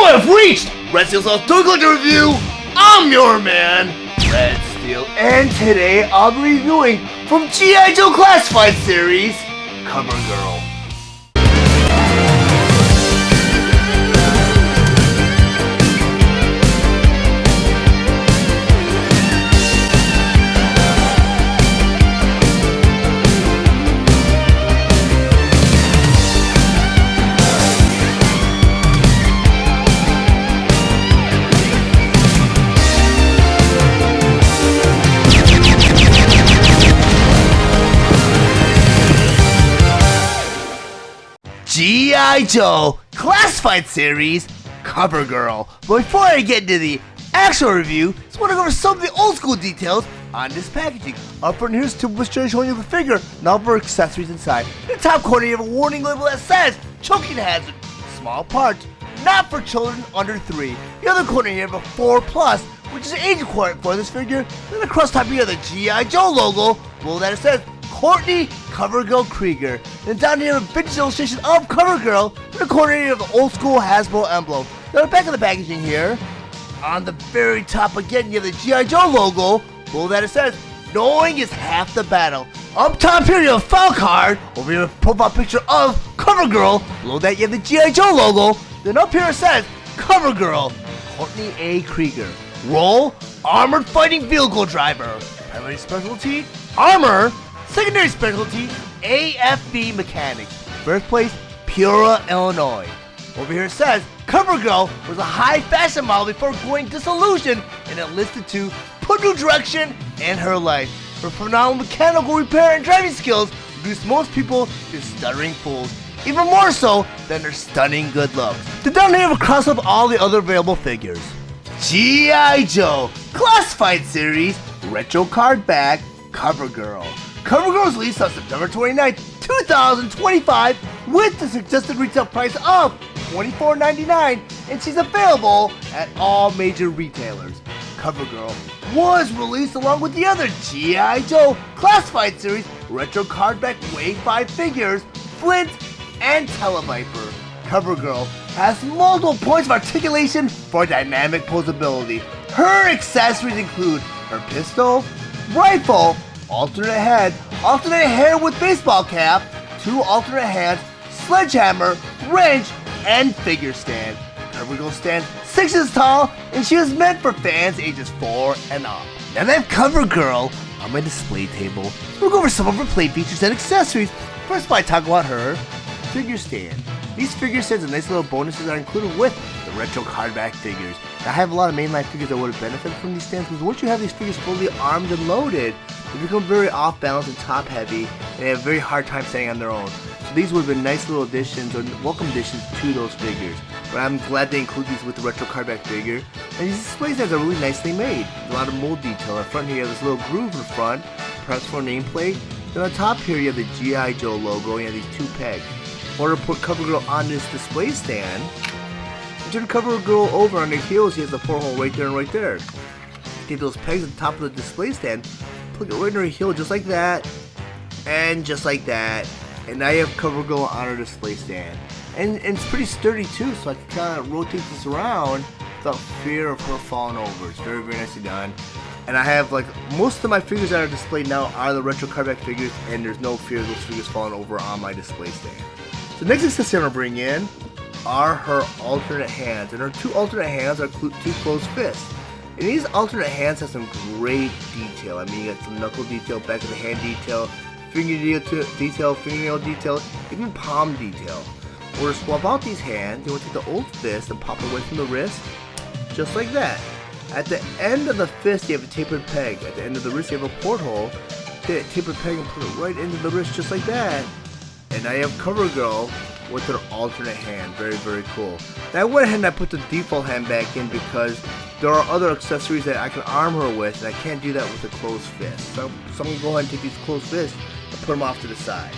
have reached Red Steele's Collector Review. I'm your man, Red Steele, and today I'll be reviewing from G.I. Joe Classified Series, CoverGirl. G.I. Joe Classified Series, CoverGirl. But before I get into the actual review, I just want to go over some of the old school details on this packaging. Up front, here's two blisters showing you the figure, now for accessories inside. In the top corner, you have a warning label that says, choking hazard, small parts, not for children under 3. The other corner, you have a 4+, which is age requirement for this figure. Then across top, you have the G.I. Joe logo, below that it says, Courtney CoverGirl Krieger. And down here, a vintage illustration of CoverGirl. In the corner, you have the old school Hasbro emblem. Now, the back of the packaging here, on the very top again, you have the G.I. Joe logo. Below that, it says, knowing is half the battle. Up top here, you have a file card. Over here, a profile picture of CoverGirl. Below that, you have the G.I. Joe logo. Then up here, it says, CoverGirl, Courtney A. Krieger. Role, armored fighting vehicle driver. Primary specialty, armor. Secondary specialty, AFV mechanics. Birthplace, Peoria, Illinois. Over here it says, CoverGirl was a high fashion model before going disillusioned and enlisted to put new direction in her life. Her phenomenal mechanical repair and driving skills reduced most people to stuttering fools, even more so than their stunning good looks. Then down here we cross up all the other available figures. G.I. Joe Classified Series Retro Cardback Covergirl. CoverGirl was released on September 29th, 2025 with the suggested retail price of $24.99, and she's available at all major retailers. CoverGirl was released along with the other G.I. Joe Classified Series Retro Cardback Wave 5 figures, Flint and Televiper. CoverGirl has multiple points of articulation for dynamic posability. Her accessories include her pistol, rifle, alternate head, alternate hair with baseball cap, 2 alternate hands, sledgehammer, wrench, and figure stand. CoverGirl stands 6 inches tall, and she was meant for fans ages 4 and up. Now that I have CoverGirl on my display table, we'll go over some of her play features and accessories. First, I talk about her figure stand. These figure stands and nice little bonuses are included with the retro cardback figures. Now, I have a lot of mainline figures that would have benefited from these stands, because once you have these figures fully armed and loaded, they become very off balance and top heavy, and they have a very hard time standing on their own. So these would have been nice little additions or welcome additions to those figures. But I'm glad they include these with the retro cardback figure. And these display stands are really nicely made. There's a lot of mold detail. Up front here, you have this little groove in front, perhaps for a nameplate. Then on top here, you have the G.I. Joe logo, and you have these 2 pegs. In order to put CoverGirl on this display stand, you turn CoverGirl over on the heels. He has the porthole right there and right there. Take those pegs at the top of the display stand, plug it right in her heel just like that, and just like that. And now you have CoverGirl on her display stand. And it's pretty sturdy too, so I can kind of rotate this around without fear of her falling over. It's very, very nicely done. And I have, like, most of my figures that are displayed now are the retro cardback figures, and there's no fear of those figures falling over on my display stand. The next accessory I'm going to bring in are her alternate hands, and her 2 alternate hands are 2 closed fists. And these alternate hands have some great detail. I mean, you got some knuckle detail, back of the hand detail, fingernail detail, even palm detail. Or to swap out these hands, you want to take the old fist and pop it away from the wrist, just like that. At the end of the fist, you have a tapered peg. At the end of the wrist, you have a porthole. Take that tapered peg and put it right into the wrist, just like that. And now you have CoverGirl with her alternate hand. Very, very cool. Now I went ahead and I put the default hand back in because there are other accessories that I can arm her with, and I can't do that with a closed fist. So I'm going to go ahead and take these closed fists and put them off to the side.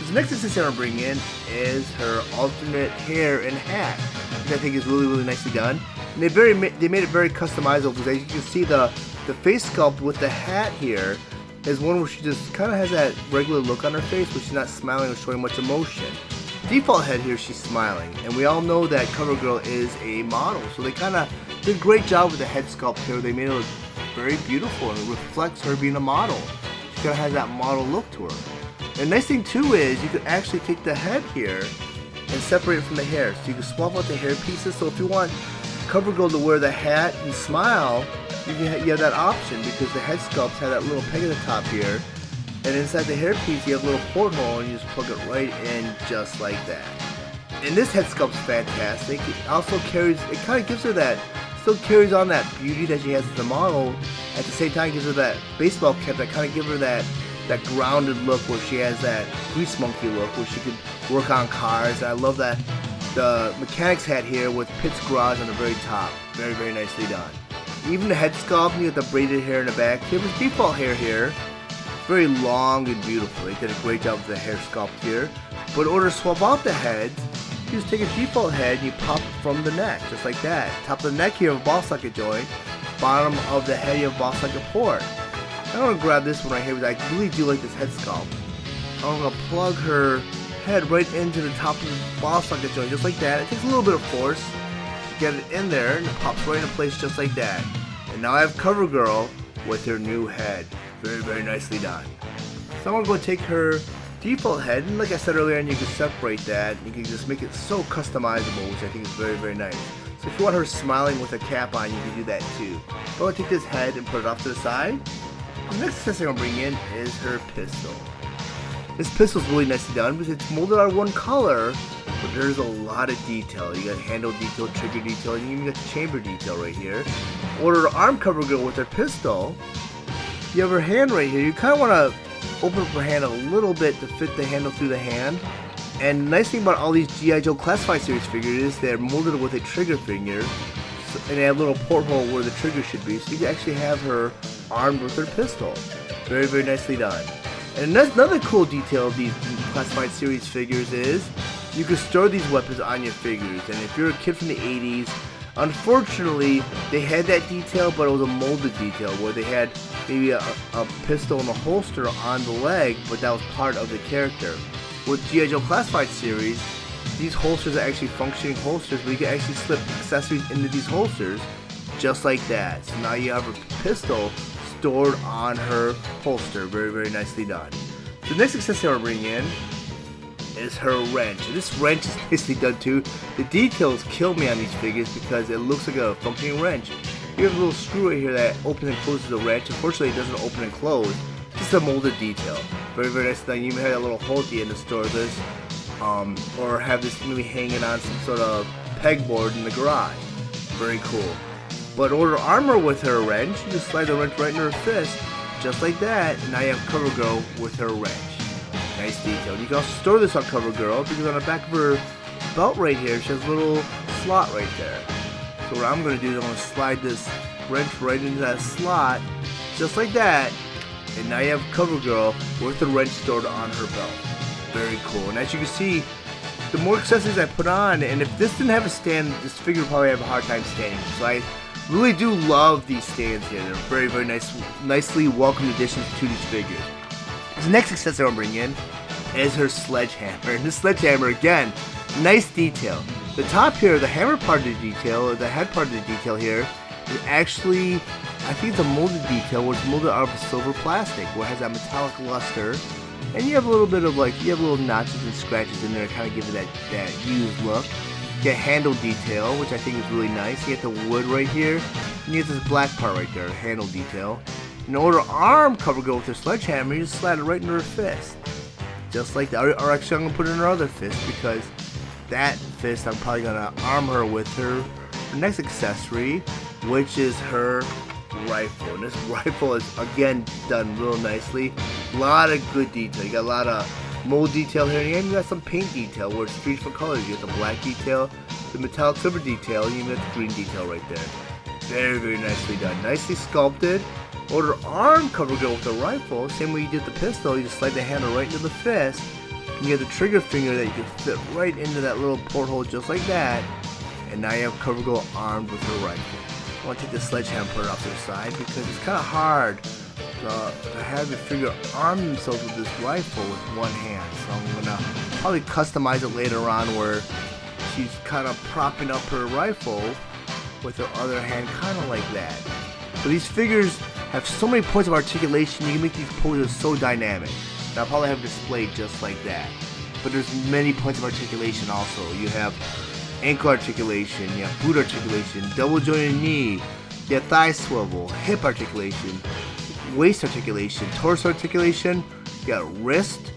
The next accessory I'm going to bring in is her alternate hair and hat, which I think is really, really nicely done. And they made it very customizable, because as you can see, the face sculpt with the hat here is one where she just kind of has that regular look on her face, but she's not smiling or showing much emotion. default head here, she's smiling, and we all know that CoverGirl is a model, so they kind of did a great job with the head sculpt here. They made it look very beautiful, and it reflects her being a model. She kind of has that model look to her. And the nice thing too is you can actually take the head here and separate it from the hair, so you can swap out the hair pieces. So if you want CoverGirl to wear the hat and smile, you have that option, because the head sculpts have that little peg at the top here, and inside the hairpiece you have a little porthole, and you just plug it right in just like that. And this head sculpt's fantastic. It also carries, it kind of gives her that, still carries on that beauty that she has as a model. At the same time, gives her that baseball cap that kind of gives her that grounded look, where she has that grease monkey look, where she could work on cars. And I love that the mechanic's hat here with Pitt's Garage on the very top. Very, very nicely done. Even the head sculpt, you get the braided hair in the back. Here was default hair here. Very long and beautiful. They did a great job with the hair sculpt here. But in order to swap out the heads, you just take a default head and you pop it from the neck, just like that. Top of the neck here, you have a ball socket joint. Bottom of the head, you have a ball socket port. I'm going to grab this one right here, because I really do like this head sculpt. I'm going to plug her head right into the top of the ball socket joint, just like that. It takes a little bit of force to get it in there, and it pops right into place just like that. And now I have CoverGirl with her new head. Very, very nicely done. So I'm going to take her default head, and like I said earlier, you can separate that. You can just make it so customizable, which I think is very, very nice. So if you want her smiling with a cap on, you can do that too. But I'm going to take this head and put it off to the side. The next accessory I'm going to bring in is her pistol. This pistol is really nicely done because it's molded out of one color, but there's a lot of detail. You got handle detail, trigger detail, and you even got the chamber detail right here. Order the arm CoverGirl with her pistol. You have her hand right here. You kind of want to open up her hand a little bit to fit the handle through the hand. And the nice thing about all these G.I. Joe Classified Series figures is they're molded with a trigger finger, and they have a little porthole where the trigger should be, so you can actually have her armed with her pistol. Very, very nicely done. And another cool detail of these Classified Series figures is you can store these weapons on your figures. And if you're a kid from the 80s, unfortunately, they had that detail, but it was a molded detail where they had maybe a pistol and a holster on the leg, but that was part of the character. With G.I. Joe Classified Series, these holsters are actually functioning holsters, but you can actually slip accessories into these holsters just like that. So now you have her pistol stored on her holster. Very, very nicely done. So the next accessory I'm bringing in is her wrench. And this wrench is nicely done too. The details kill me on these figures because it looks like a functioning wrench. You have a little screw right here that opens and closes the wrench. Unfortunately, it doesn't open and close. Just a molded detail. Very, very nice thing. You even have that little hole at the end to store this, or have this maybe hanging on some sort of pegboard in the garage. Very cool. But order armor with her wrench. You just slide the wrench right in her fist, just like that. And now you have CoverGirl with her wrench. Nice detail. You can also store this on CoverGirl because on the back of her belt right here, she has a little slot right there. So what I'm going to do is I'm going to slide this wrench right into that slot, just like that. And now you have CoverGirl with the wrench stored on her belt. Very cool. And as you can see, the more accessories I put on, and if this didn't have a stand, this figure would probably have a hard time standing. So I really do love these stands here. They're very, very nice, nicely welcome additions to these figures. The next accessory I'm bringing in is her sledgehammer. And this sledgehammer, again, nice detail. The top here, the hammer part of the detail, or the head part of the detail here, is actually, I think it's a molded detail where it's molded out of silver plastic, where it has that metallic luster. And you have a little bit of you have little notches and scratches in there to kind of give it that used look. You get handle detail, which I think is really nice. You get the wood right here, and you get this black part right there, handle detail. In order arm CoverGirl with her sledgehammer, you just slide it right into her fist. Just like that. Or actually, I'm going to put it in her other fist, because that fist, I'm probably going to arm her with her next accessory, which is her rifle. And this rifle is, again, done real nicely. A lot of good detail. You got a lot of mold detail here, and you got some paint detail where it's 3 different colors. You got the black detail, the metallic silver detail, and you got the green detail right there. Very, very nicely done. Nicely sculpted. Order arm CoverGirl with the rifle. Same way you did the pistol. You just slide the handle right into the fist. And you have the trigger finger that you can fit right into that little porthole just like that. And now you have CoverGirl armed with her rifle. I want to take the sledgehammer and put it off to the side because it's kind of hard to have your figure arm themselves with this rifle with one hand. So I'm going to probably customize it later on where she's kind of propping up her rifle with her other hand, kind of like that. So these figures have so many points of articulation, you can make these poses so dynamic. And I'll probably have displayed just like that. But there's many points of articulation also. You have ankle articulation, you have boot articulation, double jointed knee, you have thigh swivel, hip articulation, waist articulation, torso articulation, you got wrist,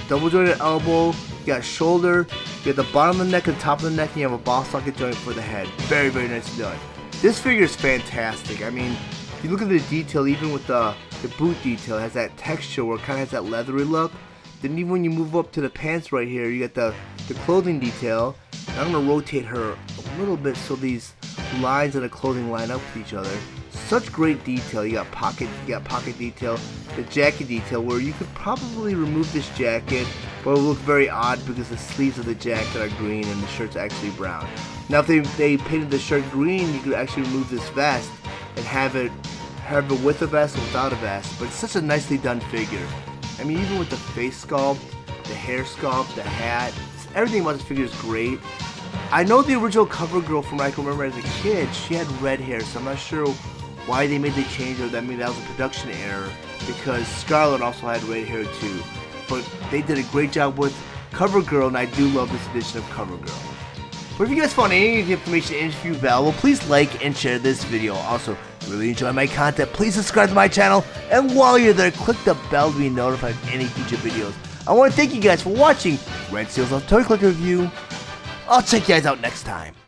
double jointed elbow, you got shoulder, you got the bottom of the neck and top of the neck, and you have a ball socket joint for the head. Very, very nicely done. This figure is fantastic. I mean, if you look at the detail, even with the boot detail, it has that texture where it kind of has that leathery look. Then even when you move up to the pants right here, you got the clothing detail. And I'm going to rotate her a little bit so these lines of the clothing line up with each other. Such great detail. You got pocket detail, the jacket detail where you could probably remove this jacket, but it will look very odd because the sleeves of the jacket are green and the shirt's actually brown. Now if they painted the shirt green, you could actually remove this vest and have it with a vest and without a vest. But it's such a nicely done figure. I mean, even with the face sculpt, the hair sculpt, the hat, everything about this figure is great. I know the original CoverGirl from what I can remember as a kid, she had red hair, so I'm not sure why they made the change, or that maybe that was a production error, because Scarlett also had red hair too. But they did a great job with CoverGirl, and I do love this edition of CoverGirl. But if you guys found any of the information and interview valuable, please like and share this video. Also, if you really enjoy my content, please subscribe to my channel, and while you're there, click the bell to be notified of any future videos. I want to thank you guys for watching Red Steele's Toy Collector Review. I'll check you guys out next time.